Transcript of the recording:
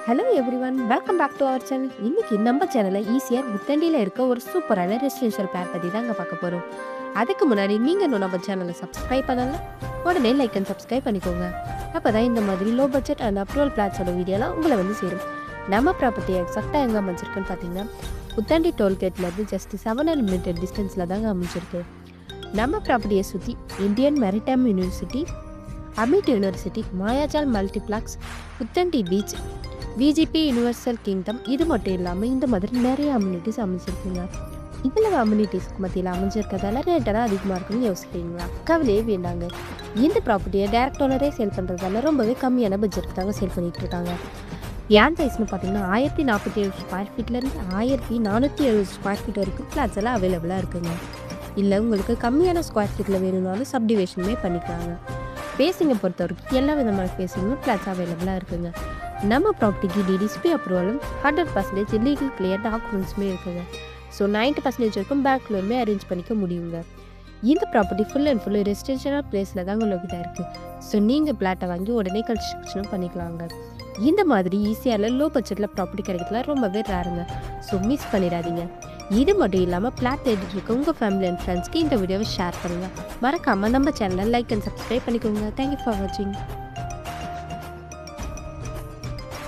Hello everyone, welcome back to our channel. இன்னைக்கு நம்ம சேனலில் ஈஸியாக முத்தண்டியில் இருக்க ஒரு சூப்பரான ரெசிடென்ஷியல் பிளான் பற்றி தாங்க பார்க்க போகிறோம். அதுக்கு முன்னாடி நீங்கள் இன்னும் நம்ம சேனலை சப்ஸ்கிரைப் பண்ணலாம், உடனே லைக் அண்ட் சப்ஸ்கிரைப் பண்ணிக்கோங்க. அப்போ தான் இந்த மாதிரி லோ பட்ஜெட் அண்ட் அப்ரூவல் பிளான்ஸோட வீடியோலாம் உங்களை வந்து சேரும். நம்ம ப்ராப்பர்ட்டி எக்ஸாக்டாக எங்கே அமைச்சிருக்குன்னு பார்த்தீங்கன்னா, முத்தண்டி டோல்கேட்லேருந்து ஜஸ்ட் 700 மீட்டர் டிஸ்டன்ஸில் தாங்க அமைச்சிருக்கு. நம்ம ப்ராப்பர்ட்டியை சுற்றி Indian maritime university, AMET university, Mayajaal multiplex, Muthandi beach, VGP universal kingdom, இது மட்டும் இல்லாமல் இந்த மாதிரி நிறைய அம்யூனிட்டிஸ் அமைச்சிருக்குங்க. இவ்வளவு அம்யூனிட்டிஸ்க்கு மத்தியில் அமைஞ்சிருக்கிறதால ரேட்டெல்லாம் அதிகமாக இருக்குன்னு யோசிக்கிறீங்களா? கவலையே வேண்டாங்க. இந்த ப்ராப்பர்ட்டியை டேரக்ட் ஓனரே சேல் பண்ணுறதால ரொம்பவே கம்மியான பட்ஜெட்டுக்கு தாங்க சேல் பண்ணிகிட்டு இருக்காங்க. ஏன் சைஸ்னு பார்த்தீங்கன்னா 1047 ஸ்கொயர் ஃபீட்லேருந்து 1470 ஸ்கொயர் ஃபீட் வரைக்கும் ஃப்ளாட்ஸ் எல்லாம் அவைலபிளாக இருக்குங்க. இல்லை உங்களுக்கு கம்மியான ஸ்கொயர் ஃபீட்டில் வேணும்னாலும் சப்டிவிஷனுமே பண்ணிக்கலாங்க. ஃபேஸிங்கை பொறுத்த வரைக்கும் எல்லா விதமான ஃபேஸிங்கும் ஃப்ளாட்ஸ் அவைலபிளாக இருக்குங்க. நம்ம ப்ராப்பர்ட்டிக்கு டிடிசிபி அப்ரூவலும் 100% லீகல் கிளியர் டாக்குமெண்ட்ஸுமே இருக்குங்க. ஸோ 90% வரைக்கும் பேங்க் லோனுமே அரேஞ்ச் பண்ணிக்க முடியுங்க. இந்த property full and full residential பிளேஸில் தாங்க உங்கள்கிட்ட இருக்குது. ஸோ நீங்கள் பிளாட்டை வாங்கி உடனே கன்ஸ்ட்ரக்ஷனும் பண்ணிக்கலாங்க. இந்த மாதிரி ஈஸியாக லோ பட்ஜெட்டில் ப்ராப்பர்ட்டி கிடைக்கிறதுலாம் ரொம்பவே ரேருங்க. ஸோ மிஸ் பண்ணிடாதீங்க. இது மட்டும் இல்லாமல் பிளாட் தேடிட்டு இருக்க உங்கள் ஃபேமிலி அண்ட் ஃப்ரெண்ட்ஸ்க்கு இந்த வீடியோவை ஷேர் பண்ணுங்கள். மறக்காமல் நம்ம சேனலை லைக் அண்ட் சப்ஸ்கிரைப் பண்ணிக்கோங்க. தேங்க்யூ ஃபார் வாட்சிங்.